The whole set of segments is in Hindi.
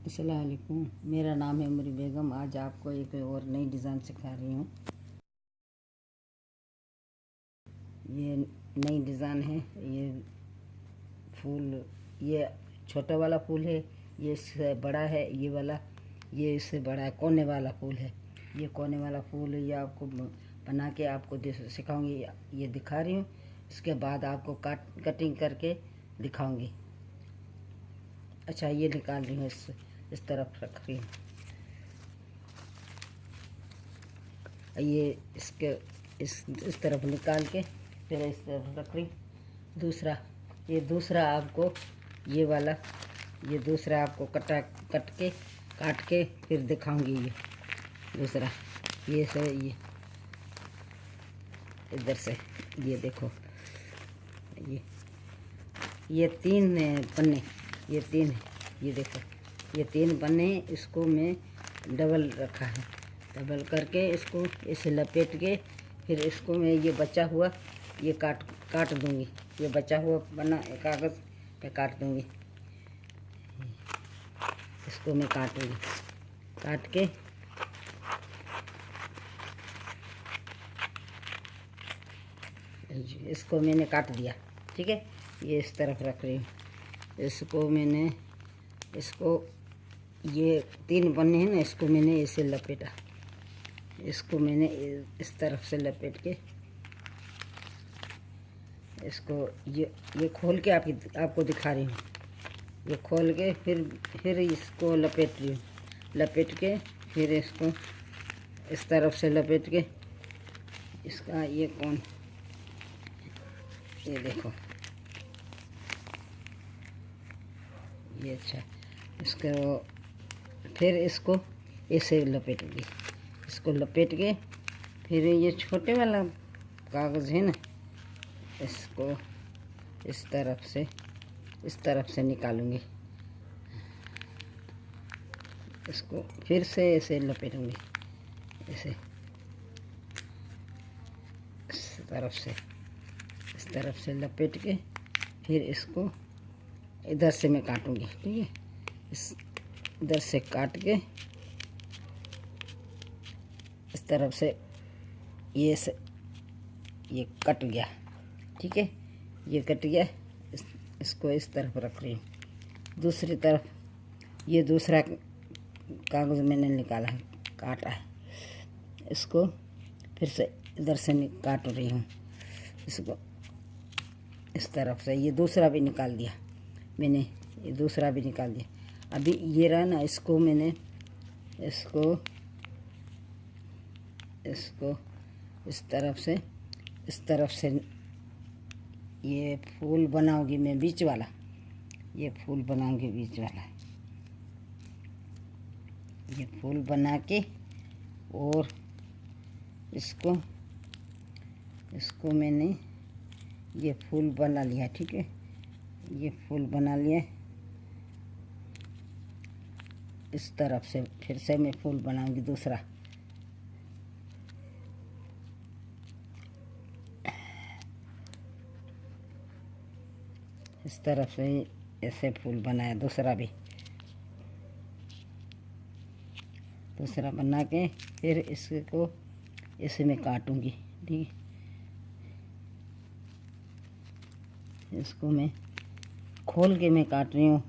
अस्सलाम वालेकुम। मेरा नाम है उमरी बेगम। आज आपको एक और नई डिज़ाइन सिखा रही हूँ। ये नई डिज़ाइन है। ये फूल, ये छोटा वाला फूल है, ये इससे बड़ा है, ये वाला, ये इससे बड़ा है, कोने वाला फूल है। ये कोने वाला फूल ये आपको बना के आपको सिखाऊंगी। ये दिखा रही हूँ, इसके बाद आपको कटिंग करके दिखाऊंगी। अच्छा, ये निकाल रही हूँ, इस तरफ रख रही हूँ। ये इसके इस तरफ निकाल के फिर इस तरफ रख रही। दूसरा आपको ये वाला, ये दूसरा आपको काट के फिर दिखाऊंगी। ये दूसरा, ये से ये इधर से, ये देखो, ये तीन पन्ने, ये तीन, ये देखो, ये तीन पन्ने, इसको मैं डबल रखा है। डबल करके इसको इसे लपेट के फिर इसको मैं ये बचा हुआ ये काट दूंगी। ये बचा हुआ बना कागज़ पे काट दूंगी। इसको मैं काटूंगी, काट के इसको मैंने काट दिया। ठीक है, ये इस तरफ रख रही हूँ। इसको ये तीन पन्ने हैं ना, इसको मैंने ऐसे लपेटा। इसको मैंने इस तरफ से लपेट के इसको ये खोल के आपको दिखा रही हूँ। ये खोल के फिर इसको लपेट रही हूँ। लपेट के फिर इसको इस तरफ से लपेट के इसका ये ये देखो, ये अच्छा, इसको फिर इसको ऐसे लपेटूंगी। इसको लपेट के फिर ये छोटे वाला कागज़ है ना, इसको इस तरफ से निकालूंगी। इसको फिर से ऐसे लपेटूंगी, ऐसे इस तरफ से लपेट के फिर इसको इधर से मैं काटूंगी। ठीक है, इधर से काट के इस तरफ से ये कट गया। ठीक है, ये कट गया। इसको इस तरफ रख रही हूँ। दूसरी तरफ ये दूसरा कागज़ मैंने निकाला है, काटा है। इसको फिर से इधर से काट रही हूँ। इसको इस तरफ से ये दूसरा भी निकाल दिया मैंने, ये दूसरा भी निकाल दिया। अभी ये रहा ना, इसको मैंने इसको इस तरफ से ये फूल बनाऊंगी मैं, बीच वाला। ये फूल बनाऊंगी बीच वाला। ये फूल बना के और इसको मैंने ये फूल बना लिया। ठीक है, ये फूल बना लिया। इस तरफ से फिर से मैं फूल बनाऊंगी दूसरा। इस तरफ से ऐसे फूल बनाया, दूसरा बना के फिर इसको ऐसे मैं काटूंगी। ठीक है, इसको मैं खोल के मैं काट रही हूँ।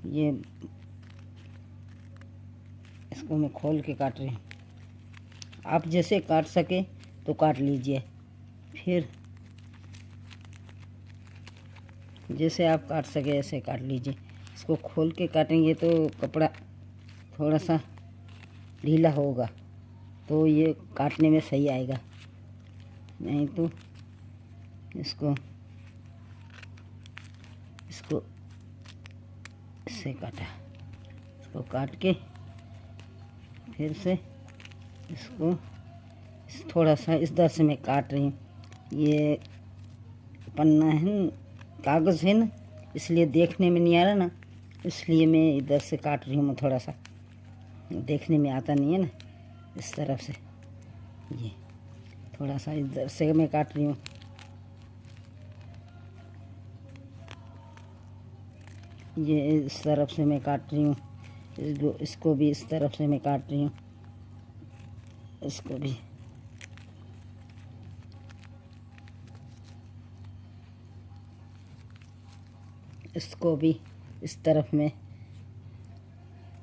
इसको मैं खोल के काट रही हूँ। आप जैसे काट सके तो काट लीजिए। फिर जैसे आप काट सके ऐसे काट लीजिए। इसको खोल के काटेंगे तो कपड़ा थोड़ा सा ढीला होगा, तो ये काटने में सही आएगा। नहीं तो इसको इससे काटा। इसको काट के फिर से इसको थोड़ा सा इस तरह से मैं काट रही हूँ। ये पन्ना है, कागज़ है ना, इसलिए देखने में नहीं आ रहा ना, इसलिए मैं इधर से काट रही हूँ। मैं थोड़ा सा देखने में आता नहीं है ना, इस तरफ से ये थोड़ा सा इधर से मैं काट रही हूँ। ये इस तरफ से मैं काट रही हूँ। इसको भी इस तरफ से मैं काट रही हूँ, इसको भी। इसको भी इस तरफ में,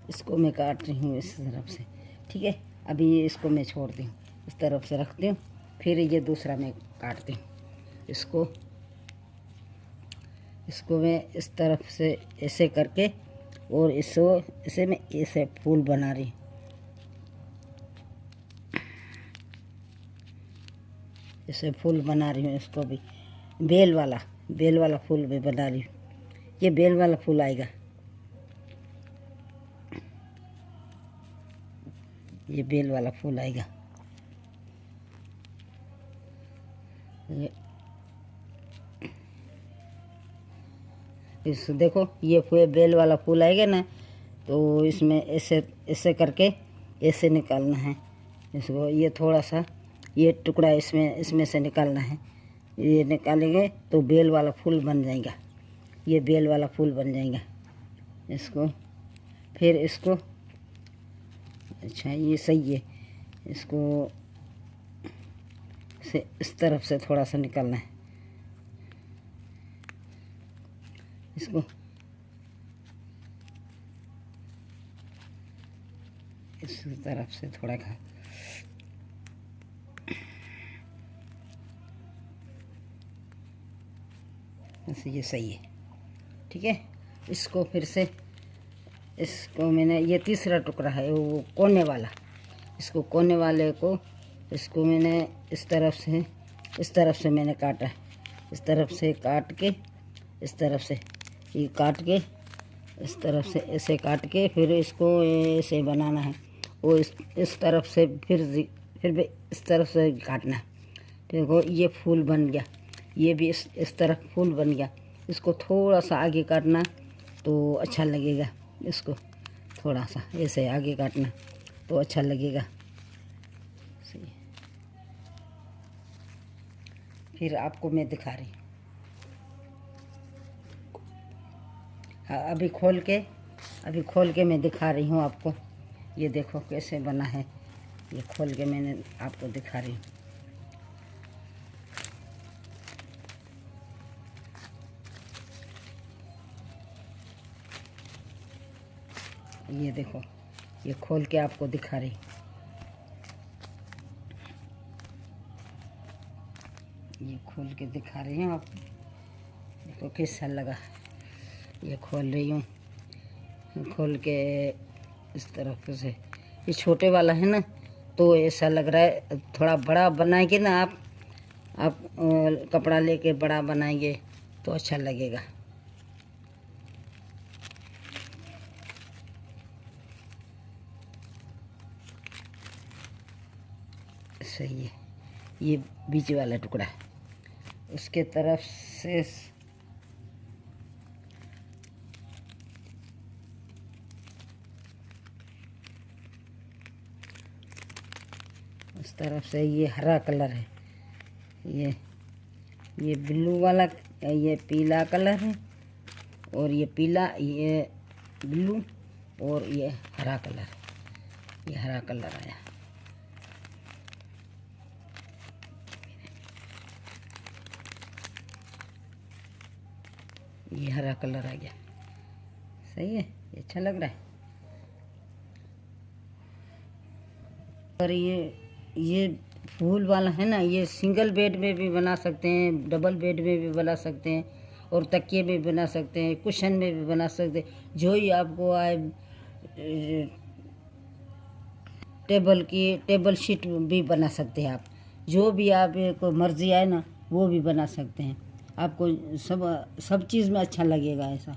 इसको मैं काट रही हूँ इस तरफ से। ठीक है, अभी ये इसको मैं छोड़ती हूँ, इस तरफ से रखती हूँ, फिर ये दूसरा मैं काटती हूँ। इसको मैं इस तरफ से ऐसे करके, और इसे मैं ऐसे फूल बना रही हूँ। ऐसे फूल बना रही हूँ, इसको भी बेल वाला फूल भी बना रही हूँ। ये बेल वाला फूल आएगा, ये बेल वाला फूल आएगा। इस देखो, ये बेल वाला फूल आएगा ना, तो इसमें ऐसे ऐसे करके ऐसे निकालना है इसको। ये थोड़ा सा ये टुकड़ा इसमें से निकालना है। ये निकालेंगे तो बेल वाला फूल बन जाएगा, ये बेल वाला फूल बन जाएगा। इसको फिर इसको, अच्छा ये सही है, इसको से इस तरफ से थोड़ा सा निकालना है। इसको इस तरफ से थोड़ा खा, बस ये सही है। ठीक है, इसको फिर से, इसको मैंने, ये तीसरा टुकड़ा है वो कोने वाला, इसको कोने वाले को, इसको मैंने इस तरफ से मैंने काटा है। इस तरफ से काट के, इस तरफ से ये काट के, इस तरफ से ऐसे काट के, फिर इसको ऐसे बनाना है। वो इस तरफ से फिर भी इस तरफ से काटना है। देखो ये फूल बन गया, ये भी इस तरफ फूल बन गया। इसको थोड़ा सा आगे काटना तो अच्छा लगेगा, इसको थोड़ा सा ऐसे आगे काटना तो अच्छा लगेगा। फिर आपको मैं दिखा रही हूँ। हाँ, अभी खोल के मैं दिखा रही हूँ आपको। ये देखो कैसे बना है, ये खोल के मैंने आपको दिखा रही हूँ। ये देखो, ये खोल के आपको दिखा रही हूँ। ये खोल के दिखा रही हूँ आपको, देखो कैसा लगा। ये खोल रही हूँ, खोल के इस तरफ से। ये छोटे वाला है ना, तो ऐसा लग रहा है थोड़ा बड़ा बनाएंगे ना आप कपड़ा लेके बड़ा बनाएंगे तो अच्छा लगेगा। सही है, ये बीच वाला टुकड़ा है, उसके तरफ से उस तरफ से। ये हरा कलर है, ये ब्लू वाला, ये पीला कलर है, और ये पीला, ये ब्लू, और ये हरा कलर, ये हरा कलर आया। ये हरा कलर आ गया, सही है, ये अच्छा लग रहा है। और ये फूल वाला है ना, ये सिंगल बेड में भी बना सकते हैं, डबल बेड में भी बना सकते हैं, और तकिए में भी बना सकते हैं, कुशन में भी बना सकते हैं, जो ही आपको आए। टेबल शीट भी बना सकते हैं आप, जो भी आपको मर्जी आए ना वो भी बना सकते हैं। आपको सब चीज़ में अच्छा लगेगा ऐसा।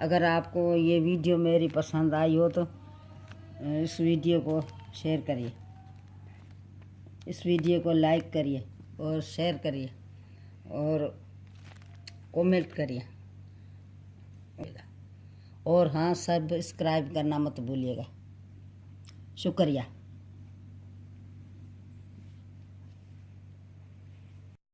अगर आपको ये वीडियो मेरी पसंद आई हो तो इस वीडियो को शेयर करिए, इस वीडियो को लाइक करिए और शेयर करिए और कमेंट करिए, और हाँ, सब्सक्राइब करना मत भूलिएगा। शुक्रिया।